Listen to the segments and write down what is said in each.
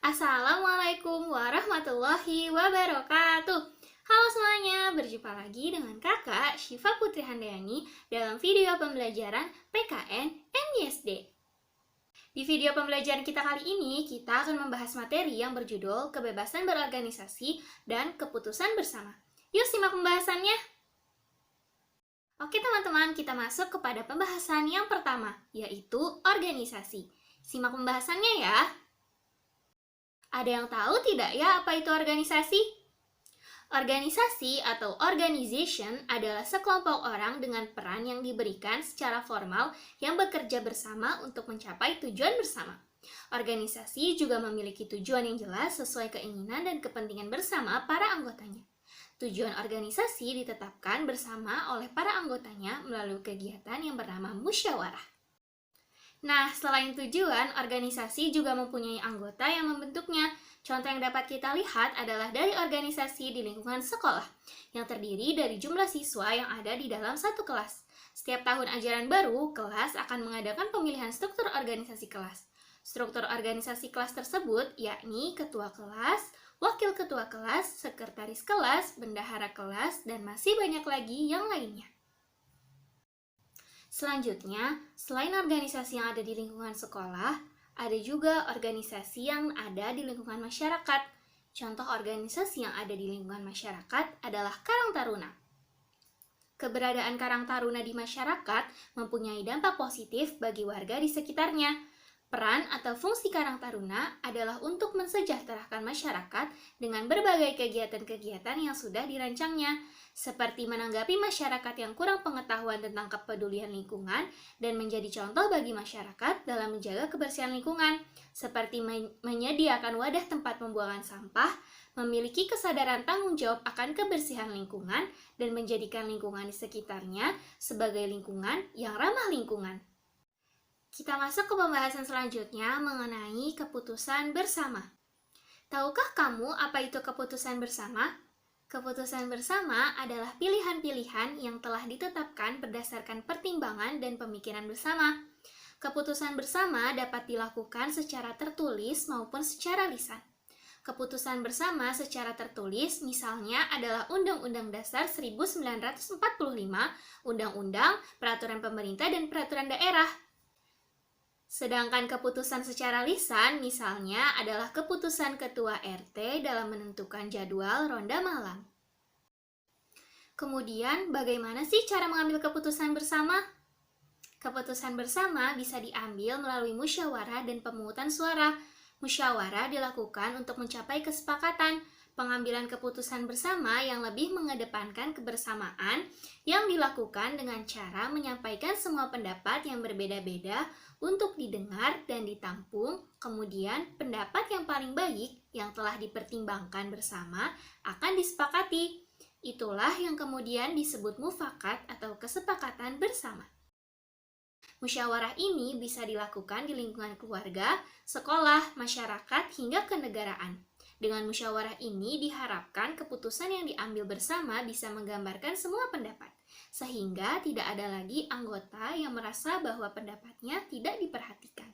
Assalamualaikum warahmatullahi wabarakatuh. Halo semuanya, berjumpa lagi dengan kakak Syifa Putri Handayani dalam video pembelajaran PKN MYSD. Di video pembelajaran kita kali ini, kita akan membahas materi yang berjudul Kebebasan Berorganisasi dan Keputusan Bersama. Yuk simak pembahasannya. Oke teman-teman, kita masuk kepada pembahasan yang pertama, yaitu organisasi. Simak pembahasannya ya. Ada yang tahu tidak ya apa itu organisasi? Organisasi atau organization adalah sekelompok orang dengan peran yang diberikan secara formal yang bekerja bersama untuk mencapai tujuan bersama. Organisasi juga memiliki tujuan yang jelas sesuai keinginan dan kepentingan bersama para anggotanya. Tujuan organisasi ditetapkan bersama oleh para anggotanya melalui kegiatan yang bernama musyawarah. Nah, selain tujuan, organisasi juga mempunyai anggota yang membentuknya. Contoh yang dapat kita lihat adalah dari organisasi di lingkungan sekolah, yang terdiri dari jumlah siswa yang ada di dalam satu kelas. Setiap tahun ajaran baru, kelas akan mengadakan pemilihan struktur organisasi kelas. Struktur organisasi kelas tersebut yakni ketua kelas, wakil ketua kelas, sekretaris kelas, bendahara kelas, dan masih banyak lagi yang lainnya. Selanjutnya, selain organisasi yang ada di lingkungan sekolah, ada juga organisasi yang ada di lingkungan masyarakat. Contoh organisasi yang ada di lingkungan masyarakat adalah Karang Taruna. Keberadaan Karang Taruna di masyarakat mempunyai dampak positif bagi warga di sekitarnya. Peran atau fungsi Karang Taruna adalah untuk mensejahterakan masyarakat dengan berbagai kegiatan-kegiatan yang sudah dirancangnya, seperti menanggapi masyarakat yang kurang pengetahuan tentang kepedulian lingkungan dan menjadi contoh bagi masyarakat dalam menjaga kebersihan lingkungan, seperti menyediakan wadah tempat pembuangan sampah, memiliki kesadaran tanggung jawab akan kebersihan lingkungan, dan menjadikan lingkungan di sekitarnya sebagai lingkungan yang ramah lingkungan. Kita masuk ke pembahasan selanjutnya mengenai keputusan bersama. Tahukah kamu apa itu keputusan bersama? Keputusan bersama adalah pilihan-pilihan yang telah ditetapkan berdasarkan pertimbangan dan pemikiran bersama. Keputusan bersama dapat dilakukan secara tertulis maupun secara lisan. Keputusan bersama secara tertulis misalnya adalah Undang-Undang Dasar 1945, Undang-Undang, Peraturan Pemerintah, dan Peraturan Daerah. Sedangkan keputusan secara lisan misalnya adalah keputusan Ketua RT dalam menentukan jadwal ronda malam. Kemudian, bagaimana sih cara mengambil keputusan bersama? Keputusan bersama bisa diambil melalui musyawarah dan pemungutan suara. Musyawarah dilakukan untuk mencapai kesepakatan. Pengambilan keputusan bersama yang lebih mengedepankan kebersamaan yang dilakukan dengan cara menyampaikan semua pendapat yang berbeda-beda untuk didengar dan ditampung, kemudian pendapat yang paling baik yang telah dipertimbangkan bersama akan disepakati. Itulah yang kemudian disebut mufakat atau kesepakatan bersama. Musyawarah ini bisa dilakukan di lingkungan keluarga, sekolah, masyarakat, hingga kenegaraan. Dengan musyawarah ini diharapkan keputusan yang diambil bersama bisa menggambarkan semua pendapat, sehingga tidak ada lagi anggota yang merasa bahwa pendapatnya tidak diperhatikan.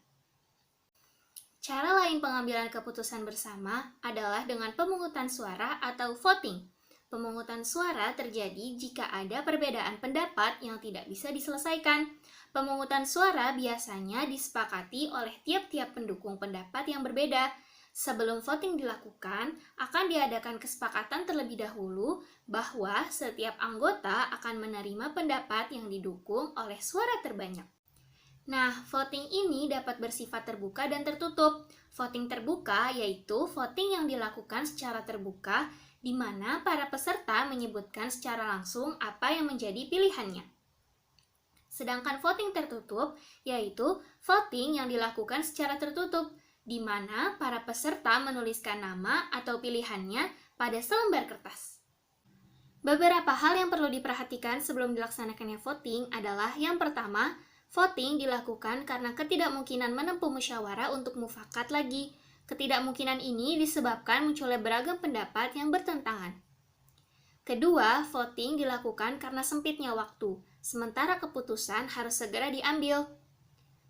Cara lain pengambilan keputusan bersama adalah dengan pemungutan suara atau voting. Pemungutan suara terjadi jika ada perbedaan pendapat yang tidak bisa diselesaikan. Pemungutan suara biasanya disepakati oleh tiap-tiap pendukung pendapat yang berbeda. Sebelum voting dilakukan, akan diadakan kesepakatan terlebih dahulu bahwa setiap anggota akan menerima pendapat yang didukung oleh suara terbanyak. Nah, voting ini dapat bersifat terbuka dan tertutup. Voting terbuka yaitu voting yang dilakukan secara terbuka, di mana para peserta menyebutkan secara langsung apa yang menjadi pilihannya. Sedangkan voting tertutup yaitu voting yang dilakukan secara tertutup, di mana para peserta menuliskan nama atau pilihannya pada selembar kertas. Beberapa hal yang perlu diperhatikan sebelum dilaksanakannya voting adalah yang pertama, voting dilakukan karena ketidakmungkinan menempuh musyawarah untuk mufakat lagi. Ketidakmungkinan ini disebabkan munculnya beragam pendapat yang bertentangan. Kedua, voting dilakukan karena sempitnya waktu, sementara keputusan harus segera diambil.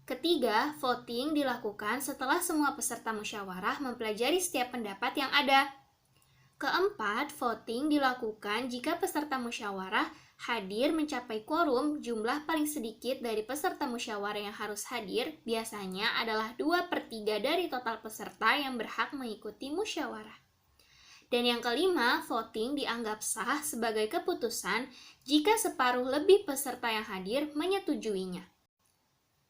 Ketiga, voting dilakukan setelah semua peserta musyawarah mempelajari setiap pendapat yang ada. Keempat, voting dilakukan jika peserta musyawarah hadir mencapai quorum jumlah paling sedikit dari peserta musyawarah yang harus hadir, biasanya adalah 2/3 dari total peserta yang berhak mengikuti musyawarah. Dan yang kelima, voting dianggap sah sebagai keputusan jika separuh lebih peserta yang hadir menyetujuinya.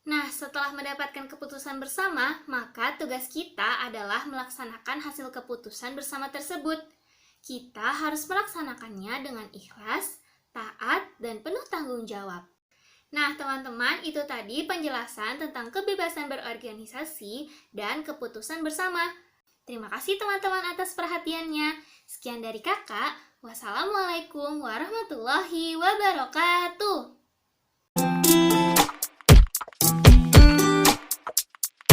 Nah, setelah mendapatkan keputusan bersama, maka tugas kita adalah melaksanakan hasil keputusan bersama tersebut. Kita harus melaksanakannya dengan ikhlas, taat, dan penuh tanggung jawab. Nah, teman-teman, itu tadi penjelasan tentang kebebasan berorganisasi dan keputusan bersama. Terima kasih teman-teman atas perhatiannya. Sekian dari kakak. Wassalamualaikum warahmatullahi wabarakatuh.